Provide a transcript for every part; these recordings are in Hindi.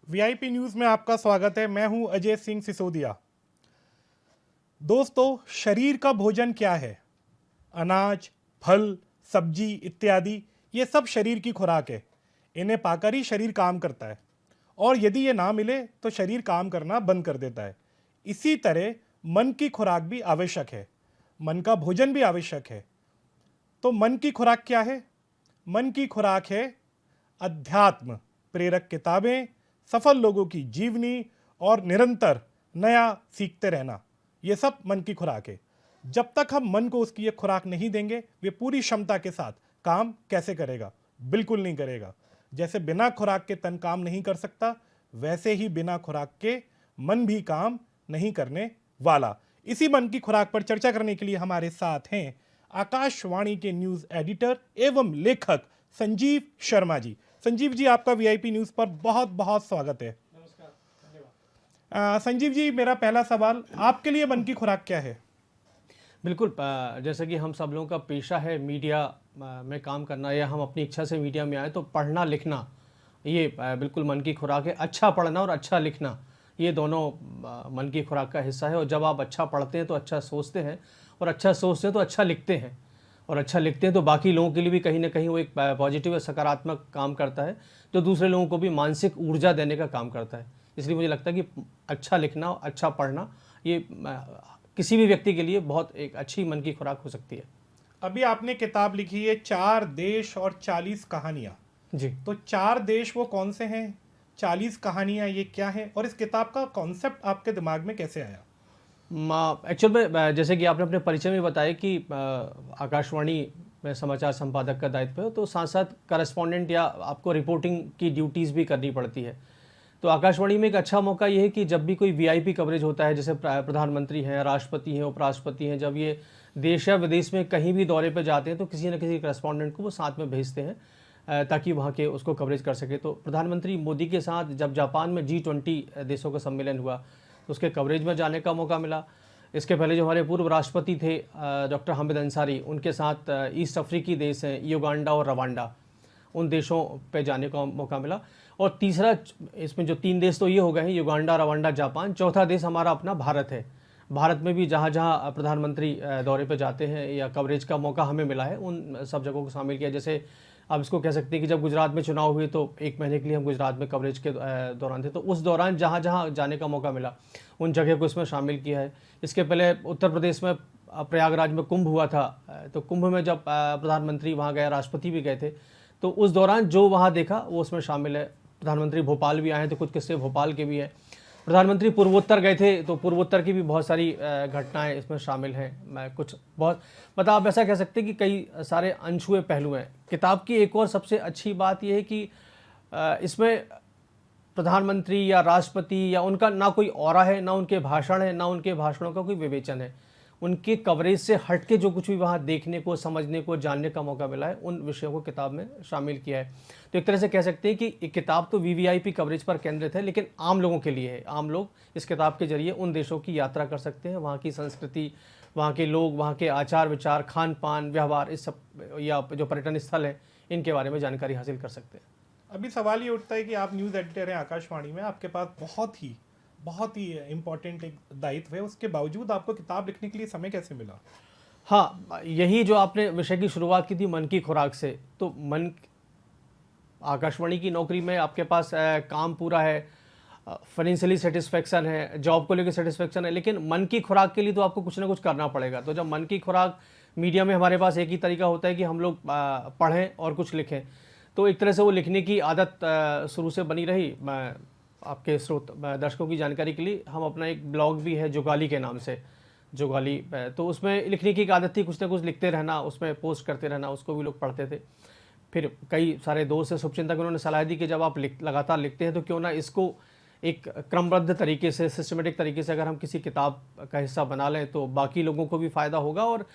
वीआईपी न्यूज़ में आपका स्वागत है। मैं हूं अजय सिंह सिसोदिया। दोस्तों, शरीर का भोजन क्या है? अनाज, फल, सब्जी इत्यादि ये सब शरीर की खुराक है। इन्हें पाकर ही शरीर काम करता है और यदि ये ना मिले तो शरीर काम करना बंद कर देता है। इसी तरह मन की खुराक भी आवश्यक है, मन का भोजन भी आवश्यक है। तो मन की खुराक क्या है? मन की खुराक है अध्यात्म प्रेरक किताबें, सफल लोगों की जीवनी और निरंतर नया सीखते रहना। ये सब मन की खुराक है। जब तक हम मन को उसकी ये खुराक नहीं देंगे, वे पूरी क्षमता के साथ काम कैसे करेगा? बिल्कुल नहीं करेगा। जैसे बिना खुराक के तन काम नहीं कर सकता, वैसे ही बिना खुराक के मन भी काम नहीं करने वाला। इसी मन की खुराक पर चर्चा करने के लिए हमारे साथ हैं आकाशवाणी के न्यूज एडिटर एवं लेखक संजीव शर्मा जी। संजीव जी, आपका वीआईपी न्यूज पर बहुत बहुत स्वागत है। नमस्कार, धन्यवाद। संजीव जी, मेरा पहला सवाल, आपके लिए मन की खुराक क्या है? बिल्कुल, जैसे कि हम सब लोगों का पेशा है मीडिया में काम करना, या हम अपनी इच्छा से मीडिया में आए, तो पढ़ना लिखना ये बिल्कुल मन की खुराक है। अच्छा पढ़ना और अच्छा लिखना ये दोनों मन की खुराक का हिस्सा है। और जब आप अच्छा पढ़ते हैं तो अच्छा सोचते हैं, और अच्छा सोचते हैं तो अच्छा लिखते हैं, और अच्छा लिखते हैं तो बाकी लोगों के लिए भी कहीं ना कहीं वो एक पॉजिटिव या सकारात्मक काम करता है, जो दूसरे लोगों को भी मानसिक ऊर्जा देने का काम करता है। इसलिए मुझे लगता है कि अच्छा लिखना, अच्छा पढ़ना ये किसी भी व्यक्ति के लिए बहुत एक अच्छी मन की खुराक हो सकती है। अभी आपने किताब लिखी है 4 देश और 40 कहानियां। जी, तो 4 देश वो कौन से हैं? 40 कहानियां ये क्या है? और इस किताब का कॉन्सेप्ट आपके दिमाग में कैसे आया? एक्चुअल में जैसे कि आपने अपने परिचय में बताया कि आकाशवाणी में समाचार संपादक का दायित्व है, तो साथ साथ करस्पॉन्डेंट या आपको रिपोर्टिंग की ड्यूटीज़ भी करनी पड़ती है। तो आकाशवाणी में एक अच्छा मौका ये है कि जब भी कोई वीआईपी कवरेज होता है, जैसे प्रधानमंत्री हैं, राष्ट्रपति हैं, उपराष्ट्रपति हैं, जब ये देश या विदेश में कहीं भी दौरे पर जाते हैं तो किसी न किसी करस्पॉन्डेंट को वो साथ में भेजते हैं, ताकि वहाँ के उसको कवरेज कर सके। तो प्रधानमंत्री मोदी के साथ जब जापान में G20 देशों का सम्मेलन हुआ तो उसके कवरेज में जाने का मौका मिला। इसके पहले जो हमारे पूर्व राष्ट्रपति थे डॉक्टर हामिद अंसारी, उनके साथ ईस्ट अफ्रीकी देश हैं युगांडा और रवांडा, उन देशों पे जाने का मौका मिला। और तीसरा, इसमें जो 3 देश तो ये हो गए हैं, युगांडा, रवांडा, जापान। चौथा देश हमारा अपना भारत है। भारत में भी जहाँ जहाँ प्रधानमंत्री दौरे पे जाते हैं या कवरेज का मौका हमें मिला है, उन सब जगहों को शामिल किया। जैसे आप इसको कह सकते हैं कि जब गुजरात में चुनाव हुए तो 1 महीने के लिए हम गुजरात में कवरेज के दौरान थे, तो उस दौरान जहाँ जहाँ जाने का मौका मिला उन जगह को इसमें शामिल किया है। इसके पहले उत्तर प्रदेश में प्रयागराज में कुंभ हुआ था, तो कुंभ में जब प्रधानमंत्री वहाँ गए, राष्ट्रपति भी गए थे, तो उस दौरान जो वहाँ देखा वो उसमें शामिल है। प्रधानमंत्री भोपाल भी आए हैं तो कुछ किस्से भोपाल के भी हैं। प्रधानमंत्री पूर्वोत्तर गए थे तो पूर्वोत्तर की भी बहुत सारी घटनाएं इसमें शामिल हैं। मैं कुछ बहुत मतलब आप ऐसा कह सकते हैं कि कई सारे अनछुए पहलू हैं किताब की। एक और सबसे अच्छी बात यह है कि इसमें प्रधानमंत्री या राष्ट्रपति या उनका ना कोई ऑरा है, ना उनके भाषण है, ना उनके भाषणों का कोई विवेचन है। उनके कवरेज से हट के जो कुछ भी वहाँ देखने को, समझने को, जानने का मौका मिला है, उन विषयों को किताब में शामिल किया है। तो एक तरह से कह सकते हैं कि एक किताब तो वीवीआईपी कवरेज पर केंद्रित है, लेकिन आम लोगों के लिए है। आम लोग इस किताब के जरिए उन देशों की यात्रा कर सकते हैं, वहाँ की संस्कृति, वहाँ के लोग, वहाँ के आचार विचार, खान पान, व्यवहार, इस सब, या जो पर्यटन स्थल है, इनके बारे में जानकारी हासिल कर सकते हैं। अभी सवाल ये उठता है कि आप न्यूज़ एडिटर हैं आकाशवाणी में, आपके पास बहुत ही इम्पोर्टेंट एक दायित्व है, उसके बावजूद आपको किताब लिखने के लिए समय कैसे मिला? हाँ, यही जो आपने विषय की शुरुआत की थी मन की खुराक से, तो आकाशवाणी की नौकरी में आपके पास काम पूरा है, फाइनेंशियली सेटिस्फेक्शन है, जॉब को लेकर सेटिस्फेक्शन है, लेकिन मन की खुराक के लिए तो आपको कुछ ना कुछ करना पड़ेगा। तो जब मन की खुराक, मीडिया में हमारे पास एक ही तरीका होता है कि हम लोग पढ़ें और कुछ लिखें, तो एक तरह से वो लिखने की आदत शुरू से बनी रही। मैं आपके दर्शकों की जानकारी के लिए, हम अपना एक ब्लॉग भी है जुगाली के नाम से, जुगाली, तो उसमें लिखने की एक आदत थी, कुछ ना कुछ लिखते रहना, उसमें पोस्ट करते रहना, उसको भी लोग पढ़ते थे। फिर कई सारे दोस्त से शुभचिंतक उन्होंने सलाह दी कि जब आप लगातार लिखते हैं तो क्यों ना इसको एक क्रमबद्ध तरीके से, सिस्टमेटिक तरीके से अगर हम किसी किताब का हिस्सा बना लें तो बाकी लोगों को भी फ़ायदा होगा। और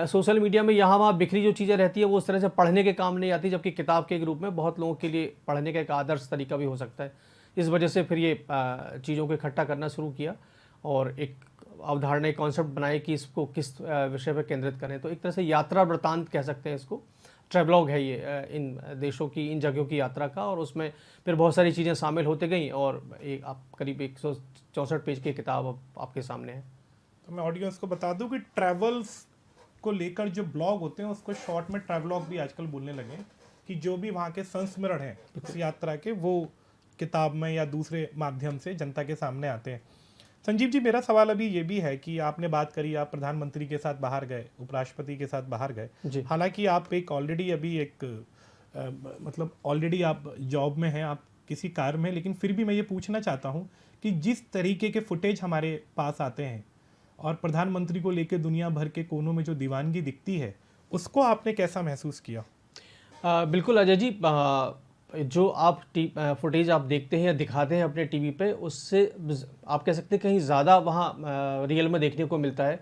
सोशल मीडिया में यहाँ वहाँ बिखरी जो चीज़ें रहती है वो उस तरह से पढ़ने के काम नहीं आती, जबकि किताब के रूप में बहुत लोगों के लिए पढ़ने का एक आदर्श तरीका भी हो सकता है। इस वजह से फिर ये चीज़ों को इकट्ठा करना शुरू किया और एक अवधारणा, एक कॉन्सेप्ट बनाए कि इसको किस विषय पर केंद्रित करें। तो एक तरह से यात्रा वृत्तांत कह सकते हैं इसको, ट्रेवलॉग है ये इन देशों की, इन जगहों की यात्रा का, और उसमें फिर बहुत सारी चीज़ें शामिल होते गई और एक आप करीब 164 पेज की किताब अब आपके सामने है। तो मैं ऑडियंस को बता दूं कि ट्रैवल्स को लेकर जो ब्लॉग होते हैं उसको शॉर्ट में ट्रैवलॉग भी आजकल बोलने लगे हैं, कि जो भी वहाँ के संस्मरण हैं उस यात्रा के, वो किताब में या दूसरे माध्यम से जनता के सामने आते हैं। संजीव जी, मेरा सवाल अभी ये भी है कि आपने बात करी, आप प्रधानमंत्री के साथ बाहर गए, उपराष्ट्रपति के साथ बाहर गए, जी। हालांकि आप एक ऑलरेडी अभी एक मतलब ऑलरेडी आप जॉब में हैं, आप किसी कार्य में हैं, लेकिन फिर भी मैं ये पूछना चाहता हूँ कि जिस तरीके के फुटेज हमारे पास आते हैं और प्रधानमंत्री को लेकर दुनिया भर के कोनों में जो दीवानगी दिखती है, उसको आपने कैसा महसूस किया? बिल्कुल अजय जी, जो आप फुटेज आप देखते हैं या दिखाते हैं अपने टीवी पे, उससे आप कह सकते हैं कहीं ज़्यादा वहाँ रियल में देखने को मिलता है।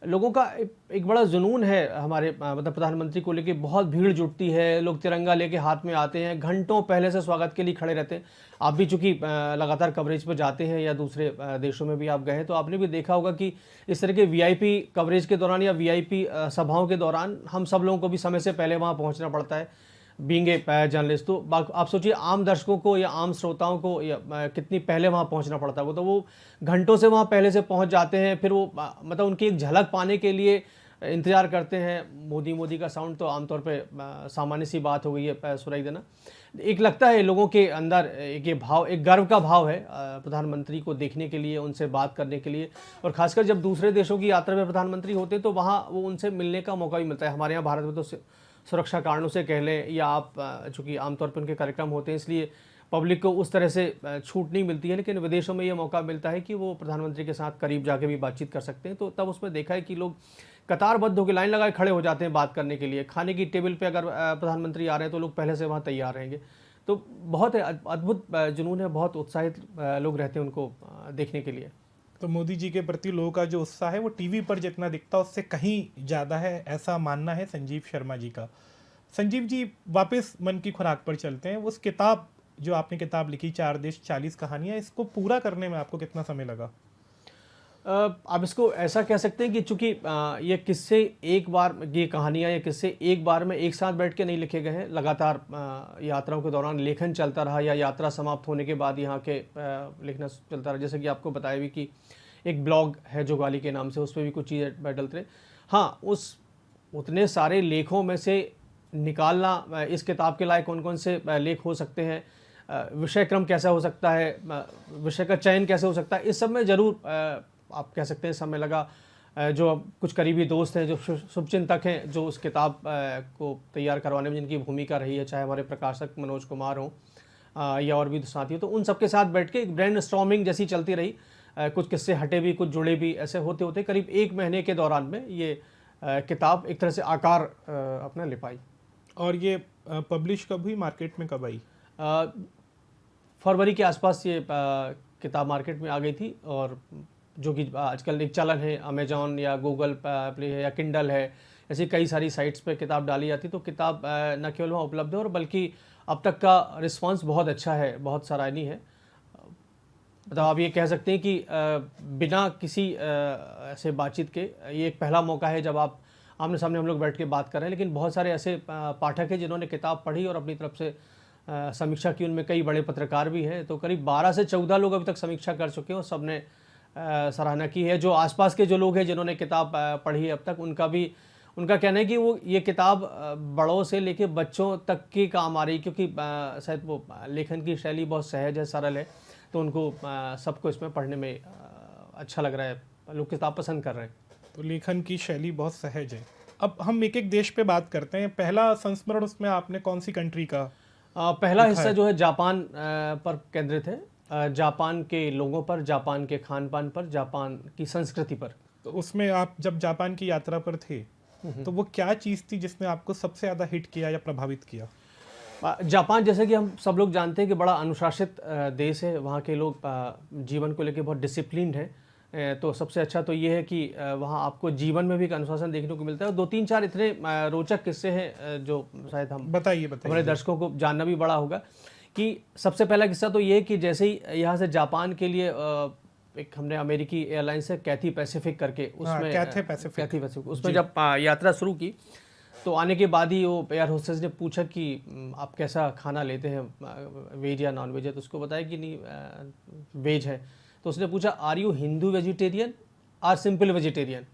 लोगों का एक बड़ा जुनून है हमारे मतलब प्रधानमंत्री को लेके, बहुत भीड़ जुटती है, लोग तिरंगा लेके हाथ में आते हैं, घंटों पहले से स्वागत के लिए खड़े रहते हैं। आप भी चूँकि लगातार कवरेज पर जाते हैं या दूसरे देशों में भी आप गए हैं, तो आपने भी देखा होगा कि इस तरह के वीआईपी कवरेज के दौरान या वीआईपी सभाओं के दौरान हम सब लोगों को भी समय से पहले वहाँ पहुँचना पड़ता है, बीइंग ए जर्नलिस्ट। तो आप सोचिए आम दर्शकों को या आम श्रोताओं को या कितनी पहले वहाँ पहुँचना पड़ता है। वो घंटों से वहाँ पहले से पहुँच जाते हैं, फिर वो मतलब उनकी एक झलक पाने के लिए इंतज़ार करते हैं। मोदी का साउंड तो आमतौर पे सामान्य सी बात हो गई है सुनाई देना। एक लगता है लोगों के अंदर एक ये भाव, एक गर्व का भाव है प्रधानमंत्री को देखने के लिए, उनसे बात करने के लिए, और खासकर जब दूसरे देशों की यात्रा में प्रधानमंत्री होते हैं तो वहाँ वो उनसे मिलने का मौका भी मिलता है। हमारे यहाँ भारत में तो सुरक्षा कारणों से कह लें, या आप चूँकि आमतौर पर उनके कार्यक्रम होते हैं इसलिए पब्लिक को उस तरह से छूट नहीं मिलती है, लेकिन विदेशों में ये मौका मिलता है कि वो प्रधानमंत्री के साथ करीब जाके भी बातचीत कर सकते हैं। तो तब उसमें देखा है कि लोग कतारबद्ध होकर लाइन लगाए खड़े हो जाते हैं बात करने के लिए। खाने की टेबल पे अगर प्रधानमंत्री आ रहे हैं तो लोग पहले से वहाँ तैयार रहेंगे। तो बहुत अद्भुत जुनून है, बहुत उत्साहित लोग रहते हैं उनको देखने के लिए। तो मोदी जी के प्रति लोगों का जो उत्साह है वो टीवी पर जितना दिखता है उससे कहीं ज़्यादा है, ऐसा मानना है संजीव शर्मा जी का। संजीव जी, वापस मन की खुराक पर चलते हैं। उस किताब, जो आपने किताब लिखी 4 देश 40 कहानियाँ, इसको पूरा करने में आपको कितना समय लगा? आप इसको ऐसा कह सकते हैं कि चूंकि ये किस्से एक बार, ये कहानियाँ या किस्से एक बार में एक साथ बैठ के नहीं लिखे गए हैं। लगातार यात्राओं के दौरान लेखन चलता रहा, या यात्रा समाप्त होने के बाद यहाँ के लिखना चलता रहा। जैसे कि आपको बताया भी कि एक ब्लॉग है जोगाली के नाम से, उस पर भी कुछ चीज़ें डलते रहे। हाँ, उतने सारे लेखों में से निकालना, इस किताब के लायक कौन कौन से लेख हो सकते हैं, विषय क्रम कैसा हो सकता है, विषय का चयन कैसे हो सकता है, इस सब में ज़रूर आप कह सकते हैं समय लगा। जो कुछ करीबी दोस्त हैं, जो शुभचिंतक हैं, जो उस किताब को तैयार करवाने में जिनकी भूमिका रही है, चाहे हमारे प्रकाशक मनोज कुमार हों या और भी साथी हो, तो उन सबके साथ बैठ के एक ब्रेनस्टॉर्मिंग जैसी चलती रही। कुछ किस्से हटे भी, कुछ जुड़े भी, ऐसे होते होते करीब 1 महीने के दौरान में ये किताब एक तरह से आकार अपना ले पाई। और ये पब्लिश कब हुई, मार्केट में कब आई? फरवरी के आसपास ये किताब मार्केट में आ गई थी, और जो कि आजकल एक चलन है, अमेजॉन या गूगल प्ले है या किंडल है, ऐसी कई सारी साइट्स पे किताब डाली जाती। तो किताब न केवल वहाँ उपलब्ध है, और बल्कि अब तक का रिस्पांस बहुत अच्छा है, बहुत सराहनीय है। मतलब आप ये कह सकते हैं कि बिना किसी ऐसे बातचीत के ये एक पहला मौका है जब आप आमने सामने हम लोग बैठ के बात कर रहे हैं। लेकिन बहुत सारे ऐसे पाठक हैं जिन्होंने किताब पढ़ी और अपनी तरफ से समीक्षा की, उनमें कई बड़े पत्रकार भी हैं। तो करीब 12 से 14 लोग अभी तक समीक्षा कर चुके हैं और सबने सराहना की है। जो आसपास के जो लोग हैं जिन्होंने किताब पढ़ी है अब तक, उनका कहना है कि वो ये किताब बड़ों से लेके बच्चों तक की काम आ रही, क्योंकि शायद वो लेखन की शैली बहुत सहज है, सरल है, तो उनको सबको इसमें पढ़ने में अच्छा लग रहा है, लोग किताब पसंद कर रहे हैं। तो लेखन की शैली बहुत सहज है। अब हम एक एक देश पे बात करते हैं। पहला संस्मरण उसमें आपने कौन सी कंट्री का पहला हिस्सा जो है जापान पर केंद्रित है, जापान के लोगों पर, जापान के खान पान पर, जापान की संस्कृति पर। तो उसमें आप जब जापान की यात्रा पर थे तो वो क्या चीज़ थी जिसने आपको सबसे ज़्यादा हिट किया या प्रभावित किया? जापान, जैसे कि हम सब लोग जानते हैं कि बड़ा अनुशासित देश है। वहाँ के लोग जीवन को लेकर बहुत डिसिप्लिन्ड हैं। तो सबसे अच्छा तो ये है कि वहाँ आपको जीवन में भी एक अनुशासन देखने को मिलता है। और 2-3-4 इतने रोचक किस्से हैं जो शायद हम बताइए हमारे दर्शकों को जानना भी बड़ा होगा। कि सबसे पहला किस्सा तो ये है कि जैसे ही यहाँ से जापान के लिए एक हमने अमेरिकी एयरलाइंस है कैथी पैसिफिक करके, उसमें कैथे पैसिफिक उसमें जब यात्रा शुरू की तो आने के बाद ही वो एयर होस्टेस ने पूछा कि आप कैसा खाना लेते हैं, वेज या नॉन वेज है, तो उसको बताया कि नहीं वेज है। तो उसने पूछा are you Hindu vegetarian or simple vegetarian.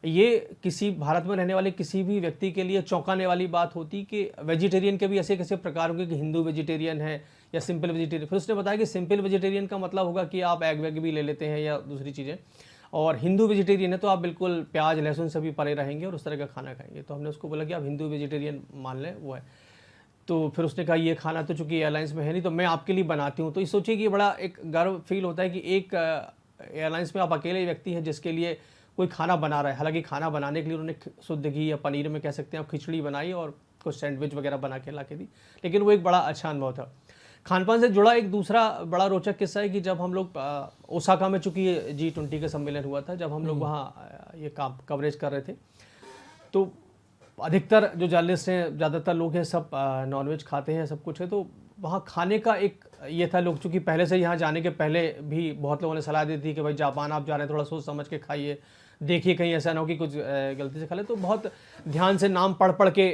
ये किसी भारत में रहने वाले किसी भी व्यक्ति के लिए चौंकाने वाली बात होती कि वेजिटेरियन के भी ऐसे कैसे प्रकार होंगे कि हिंदू वेजिटेरियन है या सिंपल वेजिटेरियन। फिर उसने बताया कि सिंपल वेजिटेरियन का मतलब होगा कि आप एग वेग भी ले लेते हैं या दूसरी चीज़ें, और हिंदू वेजिटेरियन है तो आप बिल्कुल प्याज लहसुन से भी परे रहेंगे और उस तरह का खाना खाएंगे। तो हमने उसको बोला कि आप हिंदू वेजिटेरियन मान लें, वो है। तो फिर उसने कहा ये खाना तो चूंकि एयरलाइंस में है नहीं, तो मैं आपके लिए बनाती हूँ। तो ये सोचिए कि बड़ा एक गर्व फील होता है कि एक एयरलाइंस में आप अकेले व्यक्ति हैं जिसके लिए कोई खाना बना रहा है। हालांकि खाना बनाने के लिए उन्होंने शुद्ध घी या पनीर में कह सकते हैं आप खिचड़ी बनाई और कुछ सैंडविच वगैरह बना के ला के दी, लेकिन वो एक बड़ा अच्छा अनुभव था। खान पान से जुड़ा एक दूसरा बड़ा रोचक किस्सा है कि जब हम लोग ओसाका में, चूंकि G20 का सम्मेलन हुआ था, जब हम लोग वहाँ ये कवरेज कर रहे थे, तो अधिकतर जो जर्नलिस्ट हैं, ज़्यादातर लोग हैं, सब नॉनवेज खाते हैं, सब कुछ है। तो वहाँ खाने का एक ये था, लोग चूँकि पहले से यहाँ जाने के पहले भी बहुत लोगों ने सलाह दी थी कि भाई जापान आप जा रहे हैं, थोड़ा सोच समझ के खाइए, देखिए कहीं ऐसा ना हो कि कुछ गलती से खा ले। तो बहुत ध्यान से नाम पढ़ पढ़ के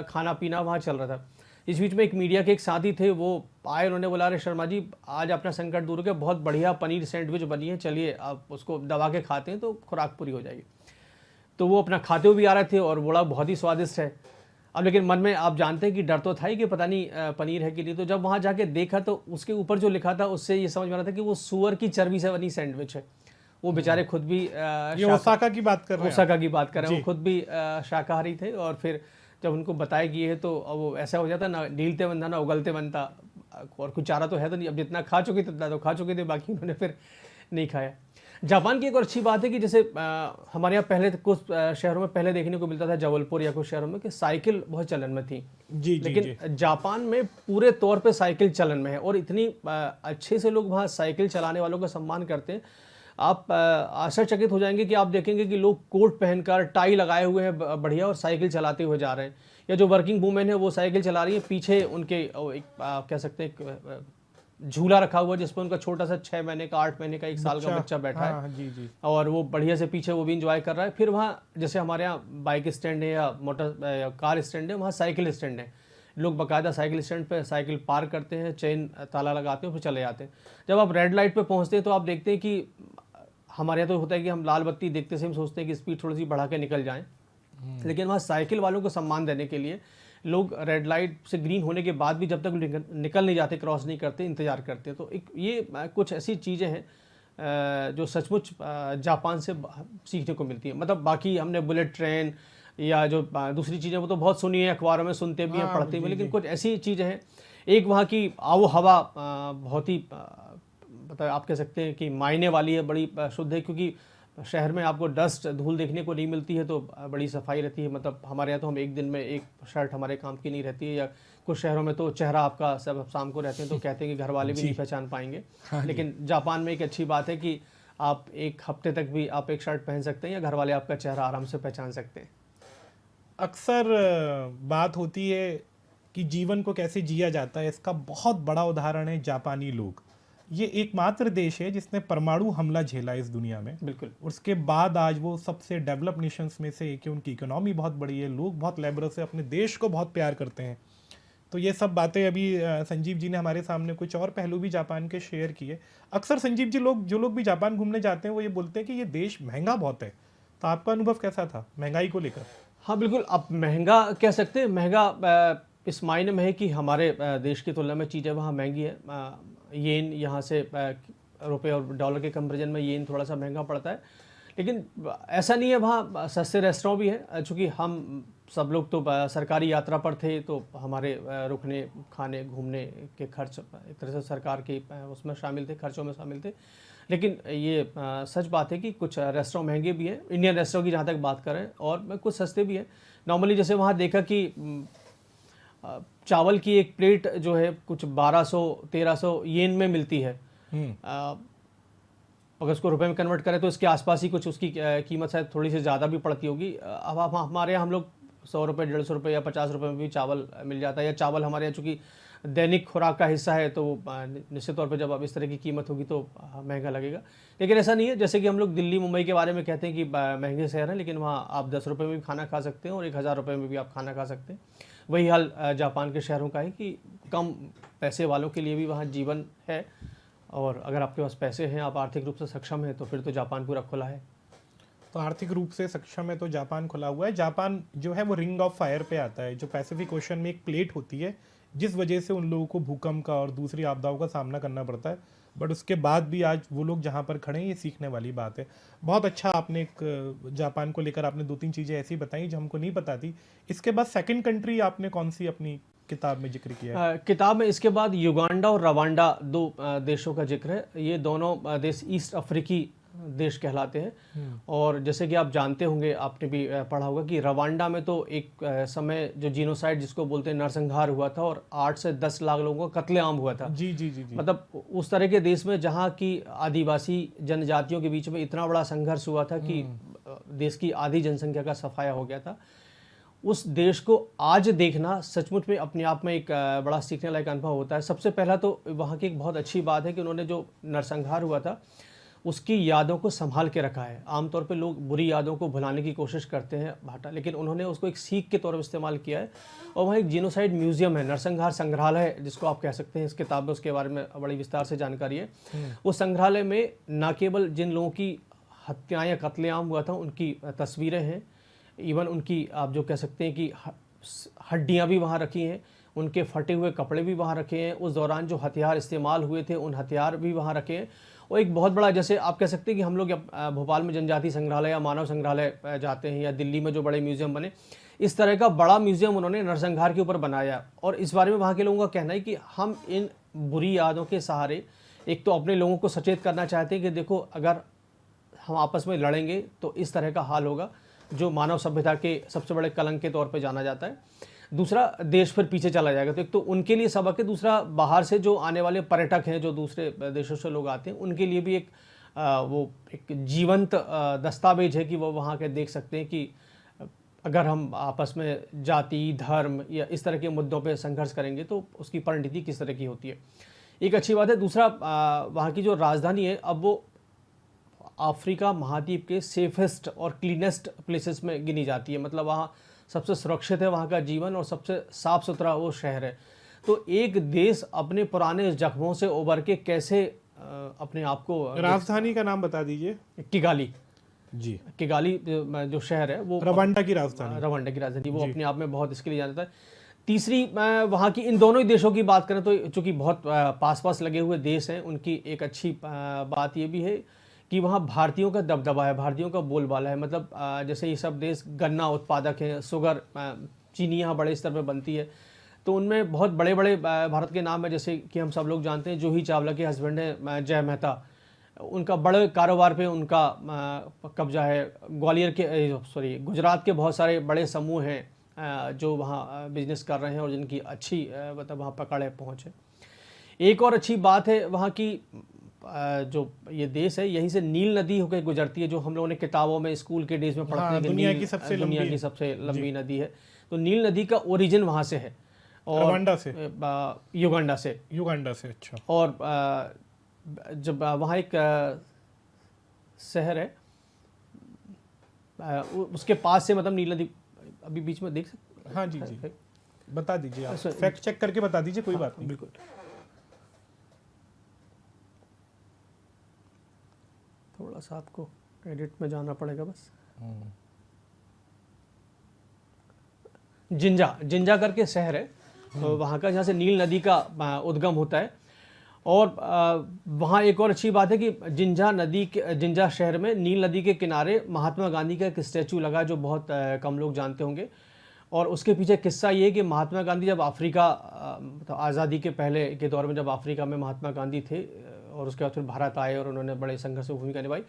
खाना पीना वहाँ चल रहा था। इस बीच में एक मीडिया के एक साथी थे, वो आए, उन्होंने बोला अरे शर्मा जी आज अपना संकट दूर हो गया, बहुत बढ़िया पनीर सैंडविच बनी है, चलिए आप उसको दबा के खाते हैं तो खुराक पूरी हो जाएगी। तो वो अपना खाते हुए भी आ रहे थे और बोला बहुत ही स्वादिष्ट है। अब लेकिन मन में आप जानते हैं कि डर तो था ही कि पता नहीं पनीर है कि नहीं। तो जब वहाँ जाके देखा तो उसके ऊपर जो लिखा था उससे ये समझ में आ रहा था कि वो सूअर की चर्बी से बनी सैंडविच है। वो बेचारे खुद भी ये ओसाका की बात कर रहे हैं, ओसाका की बात कर रहे हैं, वो खुद भी शाकाहारी थे। और फिर जब उनको बताया कि ये तो अब वो ऐसा हो जाता ना, ढीलते बनता ना उगलते बनता, और कुछ चारा तो है तो नहीं, अब जितना खा चुके थे तो खा चुके थे, बाकी उन्होंने फिर नहीं खाया। जापान की एक और अच्छी बात है कि जैसे हमारे यहाँ पहले कुछ शहरों में पहले देखने को मिलता था, जबलपुर या कुछ शहरों में, कि साइकिल बहुत चलन में थी। जी लेकिन जी। जापान में पूरे तौर पे साइकिल चलन में है और इतनी अच्छे से लोग वहाँ साइकिल चलाने वालों का सम्मान करते हैं। आप आश्चर्यचकित हो जाएंगे कि आप देखेंगे कि लोग कोट पहनकर टाई लगाए हुए हैं बढ़िया और साइकिल चलाते हुए जा रहे हैं। या जो वर्किंग वूमेन है वो साइकिल चला रही है, पीछे उनके एक कह सकते हैं झूला रखा हुआ है जिसपे उनका छोटा सा 6 महीने का 8 महीने का 1 साल का बच्चा बैठा है। जी जी। और वो बढ़िया से पीछे वो भी इंजॉय कर रहा है। फिर वहाँ जैसे हमारे यहाँ बाइक स्टैंड है या कार स्टैंड है, वहाँ साइकिल स्टैंड है। लोग बाकायदा साइकिल स्टैंड पे साइकिल पार्क करते हैं, चेन ताला लगाते हैं, फिर चले जाते हैं। जब आप रेड लाइट पे पहुँचते हैं तो आप देखते हैं कि हमारे यहाँ तो होता है कि हम लाल बत्ती देखते से हम सोचते हैं कि स्पीड थोड़ी सी बढ़ा के निकल जाएं, लेकिन वहाँ साइकिल वालों को सम्मान देने के लिए लोग रेड लाइट से ग्रीन होने के बाद भी जब तक निकल नहीं जाते, क्रॉस नहीं करते, इंतज़ार करते हैं। तो एक ये कुछ ऐसी चीज़ें हैं जो सचमुच जापान से सीखने को मिलती है। मतलब बाकी हमने बुलेट ट्रेन या जो दूसरी चीज़ें वो तो बहुत सुनी है, अखबारों में सुनते भी हैं, पढ़ते भी, लेकिन कुछ ऐसी चीज़ें हैं। एक वहाँ की आबो हवा बहुत ही मतलब आप कह सकते हैं कि मायने वाली है, बड़ी शुद्ध है, क्योंकि शहर में आपको डस्ट धूल देखने को नहीं मिलती है, तो बड़ी सफाई रहती है। मतलब हमारे यहाँ तो हम एक दिन में एक शर्ट हमारे काम की नहीं रहती है, या कुछ शहरों में तो चेहरा आपका सब शाम को रहते हैं तो कहते हैं कि घर वाले भी नहीं पहचान पाएंगे। लेकिन जापान में एक अच्छी बात है कि आप एक हफ्ते तक भी आप एक शर्ट पहन सकते हैं या घर वाले आपका चेहरा आराम से पहचान सकते हैं। अक्सर बात होती है कि जीवन को कैसे जिया जाता है, इसका बहुत बड़ा उदाहरण है जापानी लोग। ये एकमात्र देश है जिसने परमाणु हमला झेला इस दुनिया में। बिल्कुल। उसके बाद आज वो सबसे डेवलप नेशंस में से एक है, उनकी इकोनॉमी बहुत बड़ी है, लोग बहुत लेबरस है, अपने देश को बहुत प्यार करते हैं। तो ये सब बातें अभी संजीव जी ने हमारे सामने कुछ और पहलू भी जापान के शेयर किए। अक्सर संजीव जी जो लोग भी जापान घूमने जाते हैं वो ये बोलते हैं कि ये देश महंगा बहुत है। तो आपका अनुभव कैसा था महंगाई को लेकर? हाँ बिल्कुल, आप महंगा कह सकते हैं। महंगा इस मायने में है कि हमारे देश की तुलना में चीज़ें वहाँ महंगी है। येन यहाँ से रुपये और डॉलर के कंपेरिजन में येन थोड़ा सा महंगा पड़ता है, लेकिन ऐसा नहीं है, वहाँ सस्ते रेस्टोरेंट भी है। चूँकि हम सब लोग तो सरकारी यात्रा पर थे, तो हमारे रुकने खाने घूमने के खर्च एक तरह से सरकार के उसमें शामिल थे, खर्चों में शामिल थे। लेकिन ये सच बात है कि कुछ रेस्टोरेंट महंगे भी हैं, इंडियन रेस्टोरेंट की जहाँ तक बात करें, और कुछ सस्ते भी हैं। नॉर्मली जैसे वहाँ देखा कि चावल की एक प्लेट जो है कुछ 1200-1300 येन में मिलती है। अगर उसको रुपए में कन्वर्ट करें तो इसके आसपास ही कुछ उसकी कीमत शायद थोड़ी सी ज़्यादा भी पड़ती होगी। अब हमारे यहाँ हम लोग 100 रुपये 150 रुपये या 50 रुपये में भी चावल मिल जाता है। या चावल हमारे यहाँ चूँकि दैनिक खुराक का हिस्सा है तो निश्चित तौर पे जब अब इस तरह की कीमत होगी तो महंगा लगेगा। लेकिन ऐसा नहीं है, जैसे कि हम लोग दिल्ली मुंबई के बारे में कहते हैं कि महंगे शहर हैं, लेकिन वहाँ आप 10 रुपये में भी खाना खा सकते हैं और 1000 रुपये में भी आप खाना खा सकते हैं। वही हाल जापान के शहरों का है कि कम पैसे वालों के लिए भी वहाँ जीवन है, और अगर आपके पास पैसे हैं, आप आर्थिक रूप से सक्षम हैं, तो फिर तो जापान पूरा खुला है। तो आर्थिक रूप से सक्षम है तो जापान खुला हुआ है। जापान जो है वो रिंग ऑफ फायर पे आता है, जो पैसिफिक ओशन में एक प्लेट होती है, जिस वजह से उन लोगों को भूकंप का और दूसरी आपदाओं का सामना करना पड़ता है। बट उसके बाद भी आज वो लोग जहाँ पर खड़े हैं, ये सीखने वाली बात है। बहुत अच्छा आपने एक जापान को लेकर आपने 2-3 चीज़ें ऐसी बताई जो हमको नहीं पता थी। इसके बाद सेकंड कंट्री आपने कौन सी अपनी किताब में जिक्र किया है? किताब में इसके बाद युगांडा और रवांडा दो देशों का जिक्र है। ये दोनों देश ईस्ट अफ्रीकी देश कहलाते हैं। और जैसे कि आप जानते होंगे, आपने भी पढ़ा होगा कि रवांडा में तो एक समय जो जीनोसाइड जिसको बोलते हैं, नरसंहार हुआ था और 8 से 10 लाख लोगों का कत्लेआम हुआ था। जी जी जी जी। मतलब उस तरह के देश में जहाँ की आदिवासी जनजातियों के बीच में इतना बड़ा संघर्ष हुआ था कि देश की आधी जनसंख्या का सफाया हो गया था। उस देश को आज देखना सचमुच में अपने आप में एक बड़ा सीखने लायक अनुभव होता है। सबसे पहला तो वहाँ की एक बहुत अच्छी बात है कि उन्होंने जो नरसंहार हुआ था उसकी यादों को संभाल के रखा है। आमतौर पे लोग बुरी यादों को भुलाने की कोशिश करते हैं भाटा, लेकिन उन्होंने उसको एक सीख के तौर पर इस्तेमाल किया है। और वहाँ एक जीनोसाइड म्यूजियम है, नरसंहार संग्रहालय जिसको आप कह सकते हैं। इस किताब में उसके बारे में बड़ी विस्तार से जानकारी है। उस संग्रहालय में न केवल जिन लोगों की हत्या या कत्लेआम हुआ था उनकी तस्वीरें हैं, इवन उनकी आप जो कह सकते हैं कि हड्डियाँ भी वहाँ रखी हैं, उनके फटे हुए कपड़े भी वहाँ रखे हैं, उस दौरान जो हथियार इस्तेमाल हुए थे उन हथियार भी वहाँ रखे हैं। और एक बहुत बड़ा, जैसे आप कह सकते हैं कि हम लोग भोपाल में जनजाति संग्रहालय या मानव संग्रहालय जाते हैं, या दिल्ली में जो बड़े म्यूजियम बने, इस तरह का बड़ा म्यूजियम उन्होंने नरसंहार के ऊपर बनाया। और इस बारे में वहाँ के लोगों का कहना है कि हम इन बुरी यादों के सहारे एक तो अपने लोगों को सचेत करना चाहते हैं कि देखो, अगर हम आपस में लड़ेंगे तो इस तरह का हाल होगा, जो मानव सभ्यता के सबसे बड़े कलंक के तौर पे जाना जाता है। दूसरा, देश फिर पीछे चला जाएगा। तो एक तो उनके लिए सबक है, दूसरा बाहर से जो आने वाले पर्यटक हैं, जो दूसरे देशों से लोग आते हैं, उनके लिए भी वो एक जीवंत दस्तावेज है कि वो वहाँ के देख सकते हैं कि अगर हम आपस में जाति, धर्म या इस तरह के मुद्दों पे संघर्ष करेंगे तो उसकी परिणति किस तरह की होती है। एक अच्छी बात है। दूसरा, वहाँ की जो राजधानी है, अब वो अफ्रीका महाद्वीप के सेफेस्ट और क्लीनेस्ट प्लेसेस में गिनी जाती है। मतलब वहाँ सबसे सुरक्षित है वहाँ का जीवन और सबसे साफ़ सुथरा वो शहर है। तो एक देश अपने पुराने जख्मों से उबर के कैसे अपने आप को, राजधानी का नाम बता दीजिए। किगाली जी। किगाली जो शहर है वो रवांडा की राजधानी, रवांडा की राजधानी, वो अपने आप में बहुत इसके लिए जाना जाता है। तीसरी, वहाँ की इन दोनों ही देशों की बात करें तो चूँकि बहुत पास पास लगे हुए देश हैं, उनकी एक अच्छी बात ये भी है कि वहाँ भारतीयों का दबदबा है, भारतीयों का बोलबाला है। मतलब जैसे ये सब देश गन्ना उत्पादक हैं, शुगर, चीनी यहाँ बड़े स्तर पर बनती है, तो उनमें बहुत बड़े बड़े भारत के नाम है। जैसे कि हम सब लोग जानते हैं, जूही चावला के हस्बैंड हैं जय मेहता, उनका बड़े कारोबार पे उनका कब्जा है। ग्वालियर के गुजरात के बहुत सारे बड़े समूह हैं जो वहाँ बिजनेस कर रहे हैं और जिनकी अच्छी मतलब वहाँ पकड़ है, पहुँच है। एक और अच्छी बात है, वहाँ की जो ये देश है, यहीं से नील नदी होकर गुजरती है, जो हम लोगों ने किताबों में स्कूल के डेज में पढ़ते हैं कि दुनिया की सबसे लंबी नदी है। तो नील नदी का ओरिजिन वहाँ से है, और रवांडा से, युगांडा से। अच्छा। और जब वहाँ एक शहर है, उसके पास से मतलब नील नदी अभी बीच में देख सकते। हाँ जी जी, बता दीजिए, आप फैक्ट चेक करके बता दीजिए, कोई बात नहीं। बिल्कुल। थोड़ा सा आपको एडिट में जाना पड़ेगा बस। जिंजा करके शहर है, तो वहाँ का, जहाँ से नील नदी का उद्गम होता है। और वहाँ एक और अच्छी बात है कि जिंजा शहर में नील नदी के किनारे महात्मा गांधी का एक स्टैचू लगा, जो बहुत कम लोग जानते होंगे। और उसके पीछे किस्सा ये है कि महात्मा गांधी जब अफ्रीका, मतलब आज़ादी के पहले के दौर में जब अफ्रीका में महात्मा गांधी थे और उसके बाद फिर भारत आए और उन्होंने बड़े संघर्ष में भूमिका निभाई,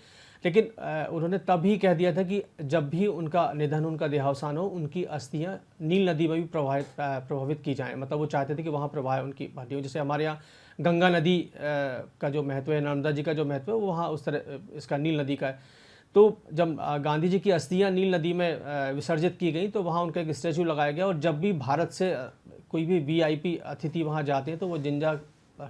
लेकिन उन्होंने तब ही कह दिया था कि जब भी उनका निधन, उनका देहावसान हो, उनकी अस्थियाँ नील नदी में भी प्रभावित की जाएँ। मतलब वो चाहते थे कि वहाँ प्रवाह उनकी भाटी हो। जैसे हमारे यहाँ गंगा नदी का जो महत्व है, नर्मदा जी का जो महत्व है, वो वहाँ उस तरह इसका नील नदी का है। तो जब गांधी जी की अस्थियां नील नदी में विसर्जित की गई तो वहाँ उनका एक स्टैचू लगाया गया, और जब भी भारत से कोई भी वीआईपी अतिथि वहाँ जाते हैं तो वो जिंजा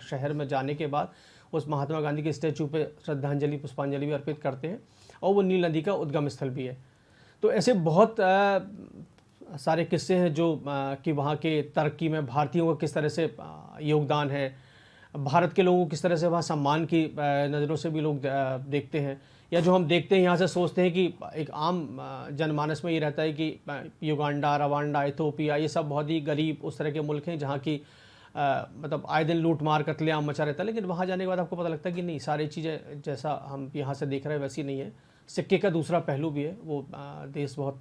शहर में जाने के बाद उस महात्मा गांधी के स्टैचू पे श्रद्धांजलि पुष्पांजलि भी अर्पित करते हैं, और वो नील नदी का उद्गम स्थल भी है। तो ऐसे बहुत सारे किस्से हैं जो कि वहाँ के तरक्की में भारतीयों का किस तरह से योगदान है, भारत के लोगों को किस तरह से वहाँ सम्मान की नज़रों से भी लोग देखते हैं, या जो हम देखते हैं यहाँ से सोचते हैं कि एक आम जनमानस में ये रहता है कि युगांडा, रवांडा, इथोपिया ये सब बहुत ही गरीब उस तरह के मुल्क हैं जहाँ की मतलब आए दिन लूट मार कत्लेआम मचा रहता है। लेकिन वहाँ जाने के बाद आपको पता लगता है कि नहीं, सारी चीज़ें जैसा हम यहाँ से देख रहे हैं वैसी नहीं है। सिक्के का दूसरा पहलू भी है, वो देश बहुत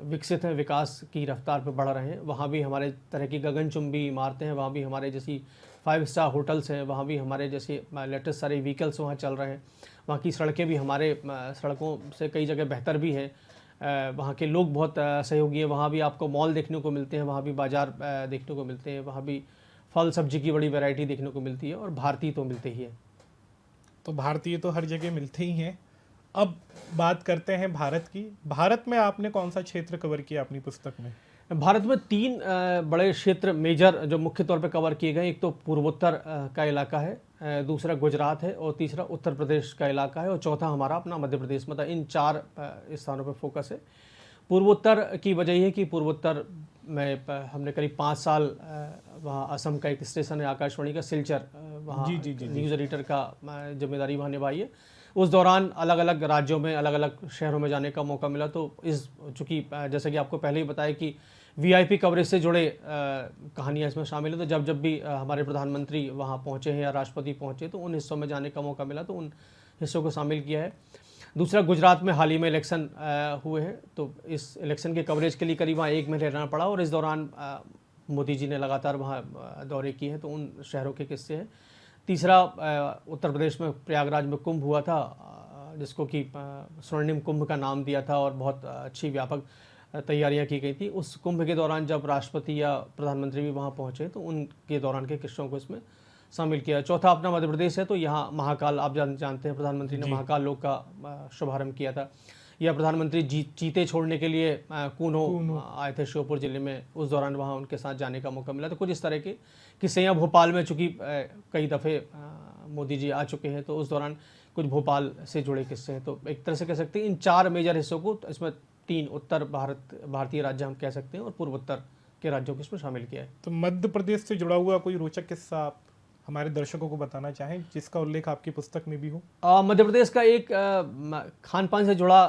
विकसित हैं, विकास की रफ्तार पर बढ़ रहे हैं। वहाँ भी हमारे तरह की गगनचुंबी इमारतें हैं, वहाँ भी हमारे जैसी 5 स्टार होटल्स हैं, वहाँ भी हमारे जैसे लेटेस्ट सारे व्हीकल्स वहाँ चल रहे हैं। वहाँ की सड़कें भी हमारे सड़कों से कई जगह बेहतर भी हैं। वहाँ के लोग बहुत सहयोगी हैं। वहाँ भी आपको मॉल देखने को मिलते हैं, वहाँ भी बाज़ार देखने को मिलते हैं, वहाँ भी फल सब्जी की बड़ी वैरायटी देखने को मिलती है, और भारतीय तो मिलते ही है। तो भारतीय तो हर जगह मिलते ही हैं। अब बात करते हैं भारत की। भारत में आपने कौन सा क्षेत्र कवर किया अपनी पुस्तक में? भारत में 3 बड़े क्षेत्र मेजर जो मुख्य तौर पे कवर किए गए। एक तो पूर्वोत्तर का इलाका है, दूसरा गुजरात है, और तीसरा उत्तर प्रदेश का इलाका है, और चौथा हमारा अपना मध्य प्रदेश। मतलब इन 4 स्थानों पे फोकस है। पूर्वोत्तर की वजह ये है कि पूर्वोत्तर में हमने करीब 5 साल वहाँ असम का एक स्टेशन है आकाशवाणी का, सिलचर, वहाँ न्यूज़ एडिटर का जिम्मेदारी वहाँ निभाई है। उस दौरान अलग अलग राज्यों में, अलग अलग शहरों में जाने का मौका मिला। तो इस चूँकि जैसे कि आपको पहले ही बताया कि वीआईपी कवरेज से जुड़े कहानियाँ इसमें शामिल है, तो जब जब भी हमारे प्रधानमंत्री वहाँ पहुँचे हैं या राष्ट्रपति पहुँचे तो उन हिस्सों में जाने का मौका मिला, तो उन हिस्सों को शामिल किया है। दूसरा, गुजरात में हाल ही में इलेक्शन हुए हैं, तो इस इलेक्शन के कवरेज के लिए करीब वहाँ 1 महीने रहना पड़ा, और इस दौरान मोदी जी ने लगातार वहाँ दौरे किए हैं, तो उन शहरों के किस्से हैं। तीसरा, उत्तर प्रदेश में प्रयागराज में कुंभ हुआ था, जिसको कि स्वर्णिम कुंभ का नाम दिया था, और बहुत अच्छी व्यापक तैयारियां की गई थी। उस कुंभ के दौरान जब राष्ट्रपति या प्रधानमंत्री भी वहाँ पहुँचे तो उनके दौरान के किस्सों को इसमें शामिल किया। चौथा अपना मध्य प्रदेश है, तो यहाँ महाकाल आप जानते हैं, प्रधानमंत्री ने महाकाल लोक का शुभारंभ किया था, या प्रधानमंत्री चीते छोड़ने के लिए कूनो आए थे श्योपुर जिले में, उस दौरान वहाँ उनके साथ जाने का मौका मिला। तो कुछ इस तरह के किस्से। यहाँ भोपाल में चूँकि कई दफ़े मोदी जी आ चुके हैं, तो उस दौरान कुछ भोपाल से जुड़े किस्से हैं। तो एक तरह से कह सकते हैं इन 4 मेजर हिस्सों को, इसमें 3 उत्तर भारतीय राज्य हम कह सकते हैं, और पूर्वोत्तर के राज्यों को इसमें शामिल किया है। तो मध्य प्रदेश से जुड़ा हुआ कोई रोचक किस्सा आप हमारे दर्शकों को बताना चाहें, जिसका उल्लेख आपकी पुस्तक में भी हो? मध्य प्रदेश का एक खान पान से जुड़ा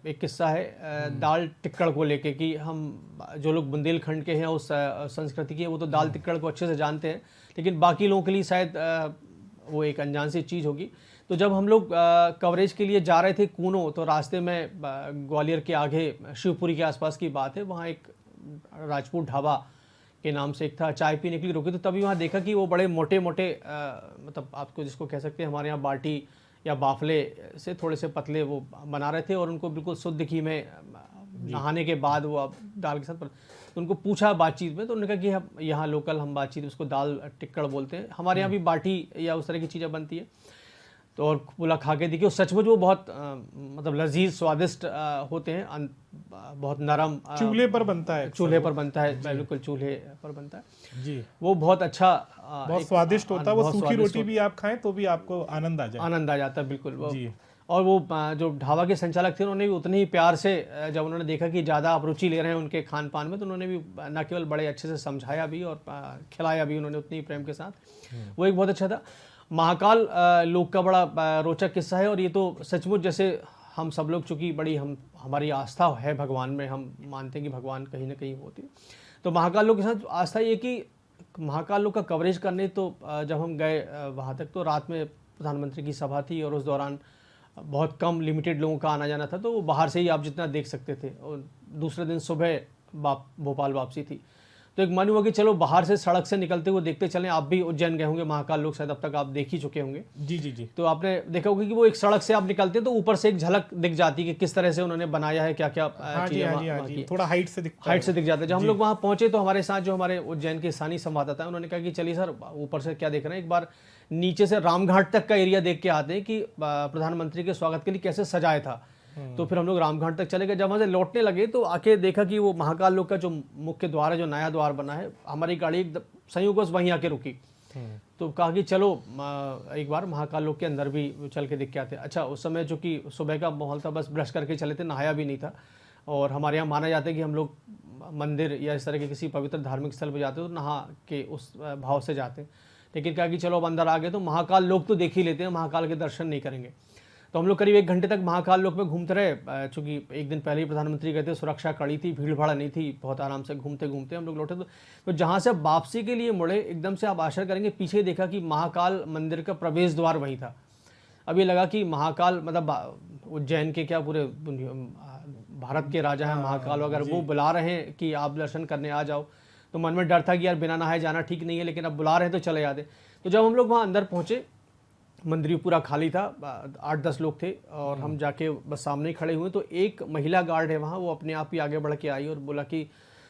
एक किस्सा है, दाल टिक्कड़ को लेके, कि हम जो लोग बुंदेलखंड के हैं उस संस्कृति के, वो तो दाल टिक्कड़ को अच्छे से जानते हैं, लेकिन बाकी लोगों के लिए शायद वो एक अनजान सी चीज़ होगी। तो जब हम लोग कवरेज के लिए जा रहे थे कूनो, तो रास्ते में ग्वालियर के आगे शिवपुरी के आसपास की बात है, वहाँ एक राजपूत ढाबा के नाम से एक था, चाय पीने के लिए रुके। तो तभी वहाँ देखा कि वो बड़े मोटे मोटे मतलब आपको जिसको कह सकते हैं हमारे यहाँ बाटी या बाफले से थोड़े से पतले वो बना रहे थे, और उनको बिल्कुल शुद्ध घी में नहाने के बाद वो दाल के साथ तो उनको पूछा बातचीत में, तो उन्होंने कहा कि हम यहाँ लोकल हम बातचीत उसको दाल टिक्कड़ बोलते हैं, हमारे यहाँ भी बाटी या उस तरह की चीज़ें बनती है। तो और बोला खा के देखिए, सचमुच वो बहुत मतलब लजीज स्वादिष्ट होते हैं, बहुत नरम, चूल्हे पर बनता है, बिल्कुल चूल्हे पर बनता है जी। वो बहुत अच्छा, बहुत स्वादिष्ट होता है। वो सूखी रोटी भी आप खाएं तो भी आपको आनंद आ जाता है बिल्कुल जी। और वो जो ढाबा के संचालक थे उन्होंने भी उतने ही प्यार से, जब उन्होंने देखा कि ज़्यादा आप रुचि ले रहे हैं उनके खान पान में, तो उन्होंने भी न केवल बड़े अच्छे से समझाया भी और खिलाया भी उन्होंने उतनी ही प्रेम के साथ। वो एक बहुत अच्छा था। महाकाल लोक का बड़ा रोचक किस्सा है, और ये तो सचमुच जैसे हम सब लोग चूँकि बड़ी हमारी आस्था है भगवान में, हम मानते हैं कि भगवान कहीं ना कहीं होती है, तो महाकाल लोक के साथ आस्था ये कि महाकाल लोक का कवरेज करने, तो जब हम गए वहाँ तक, तो रात में प्रधानमंत्री की सभा थी, और उस दौरान बहुत कम लिमिटेड लोगों का आना जाना था, तो वो बाहर से ही आप जितना देख सकते थे, और दूसरे दिन सुबह भोपाल वापसी थी। तो एक मन हुआ कि चलो बाहर से सड़क से निकलते हुए देखते चलें। आप भी उज्जैन गए होंगे, महाकाल लोक शायद अब तक आप देख ही चुके होंगे। जी जी जी। तो आपने देखा होगा कि वो एक सड़क से आप निकलते हैं तो ऊपर से एक झलक दिख जाती है कि किस तरह से उन्होंने बनाया है, क्या क्या चीज़ें थोड़ा हाइट से दिख जाता है। जब हम लोग वहाँ पहुँचे तो हमारे साथ जो हमारे उज्जैन के स्थानीय संवाददाता है, उन्होंने कहा कि चलिए सर ऊपर से क्या देख रहे हैं, एक बार नीचे से रामघाट तक का एरिया देख के आते हैं कि प्रधानमंत्री के स्वागत के लिए कैसे सजाया था। तो फिर हम लोग रामघाट तक चले गए। जब वहाँ से लौटने लगे तो आके देखा कि वो महाकाल लोक का जो मुख्य द्वार है, जो नया द्वार बना है, हमारी गाड़ी एकदम संयोगवश वहीं आके रुकी। तो कहा कि चलो एक बार महाकाल लोक के अंदर भी चल के देख के आते हैं। अच्छा, उस समय जो कि सुबह का माहौल था, बस ब्रश करके चले थे, नहाया भी नहीं था। और हमारे यहाँ माना जाता है कि हम लोग मंदिर या इस तरह के किसी पवित्र धार्मिक स्थल पर जाते हो तो नहा के उस भाव से जाते हैं। लेकिन कहा कि चलो अब अंदर आ गए तो महाकाल लोक तो देख ही लेते हैं, महाकाल के दर्शन नहीं करेंगे। तो हम लोग करीब 1 घंटे तक महाकाल लोक में घूमते रहे। चूँकि एक दिन पहले ही प्रधानमंत्री गए थे, सुरक्षा कड़ी थी, भीड़ भाड़ नहीं थी, बहुत आराम से घूमते घूमते हम लोग लौटे। तो जहाँ से वापसी के लिए मुड़े, एकदम से आप आश्चर्य करेंगे, पीछे देखा कि महाकाल मंदिर का प्रवेश द्वार वहीं था। अब ये लगा कि महाकाल मतलब उज्जैन के क्या पूरे भारत के राजा हैं महाकाल, अगर वो बुला रहे हैं कि आप दर्शन करने आ जाओ, तो मन में डर था कि यार बिना नहाए जाना ठीक नहीं है, लेकिन अब बुला रहे हैं तो चले जाते। तो जब हम लोग वहाँ अंदर पहुँचे, मंदिर पूरा खाली था, 8-10 लोग थे और हम जाके बस सामने ही खड़े हुए। तो एक महिला गार्ड है वहाँ, वो अपने आप ही आगे बढ़ के आई और बोला कि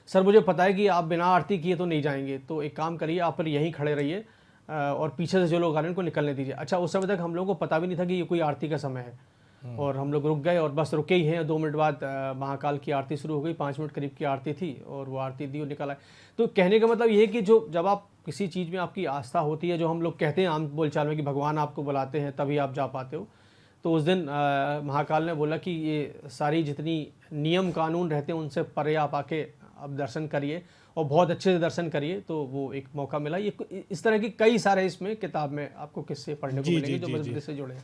सर मुझे पता है कि आप बिना आरती किए तो नहीं जाएंगे, तो एक काम करिए, आप पर यहीं खड़े रहिए और पीछे से जो लोग आ रहे हैं उनको निकलने दीजिए। अच्छा, उस समय तक हम लोगों को पता भी नहीं था कि ये कोई आरती का समय है। और हम लोग रुक गए और बस रुके ही हैं। 2 मिनट बाद महाकाल की आरती शुरू हो गई। 5 मिनट करीब की आरती थी और वो आरती दी और निकल आए। तो कहने का मतलब ये है कि जो जब आप किसी चीज़ में आपकी आस्था होती है, जो हम लोग कहते हैं आम बोलचाल में कि भगवान आपको बुलाते हैं तभी आप जा पाते हो, तो उस दिन महाकाल ने बोला कि ये सारी जितनी नियम कानून रहते हैं उनसे परे आप आके अब दर्शन करिए और बहुत अच्छे से दर्शन करिए। तो वो एक मौका मिला। ये इस तरह की कई सारे इसमें किताब में आपको किस्से पढ़ने को मिलेंगे जो मस्जिद से जुड़े हैं।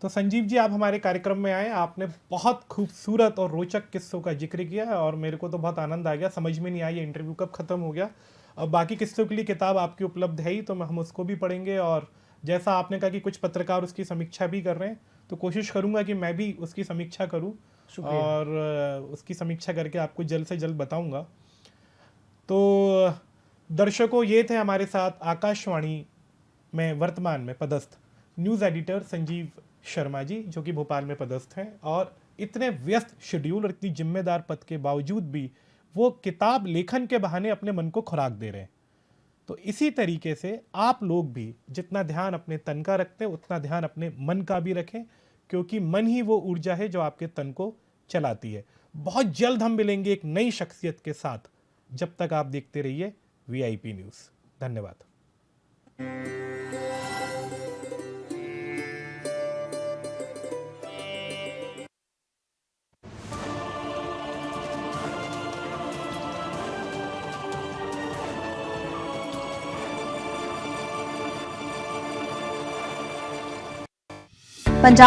तो संजीव जी, आप हमारे कार्यक्रम में आए, आपने बहुत खूबसूरत और रोचक किस्सों का जिक्र किया और मेरे को तो बहुत आनंद आ गया। समझ में नहीं आया ये इंटरव्यू कब ख़त्म हो गया। अब बाकी किस्सों के लिए किताब आपकी उपलब्ध है ही, तो हम उसको भी पढ़ेंगे। और जैसा आपने कहा कि कुछ पत्रकार उसकी समीक्षा भी कर रहे हैं, तो कोशिश करूँगा कि मैं भी उसकी समीक्षा करूँ और उसकी समीक्षा करके आपको जल्द से जल्द बताऊँगा। तो दर्शकों, ये थे हमारे साथ आकाशवाणी में वर्तमान में पदस्थ न्यूज़ एडिटर संजीव शर्मा जी, जो कि भोपाल में पदस्थ हैं। और इतने व्यस्त शेड्यूल और इतनी जिम्मेदार पद के बावजूद भी वो किताब लेखन के बहाने अपने मन को खुराक दे रहे हैं। तो इसी तरीके से आप लोग भी जितना ध्यान अपने तन का रखते हैं, उतना ध्यान अपने मन का भी रखें, क्योंकि मन ही वो ऊर्जा है जो आपके तन को चलाती है। बहुत जल्द हम मिलेंगे एक नई शख्सियत के साथ। जब तक आप देखते रहिए VIP न्यूज़। धन्यवाद। पंजाब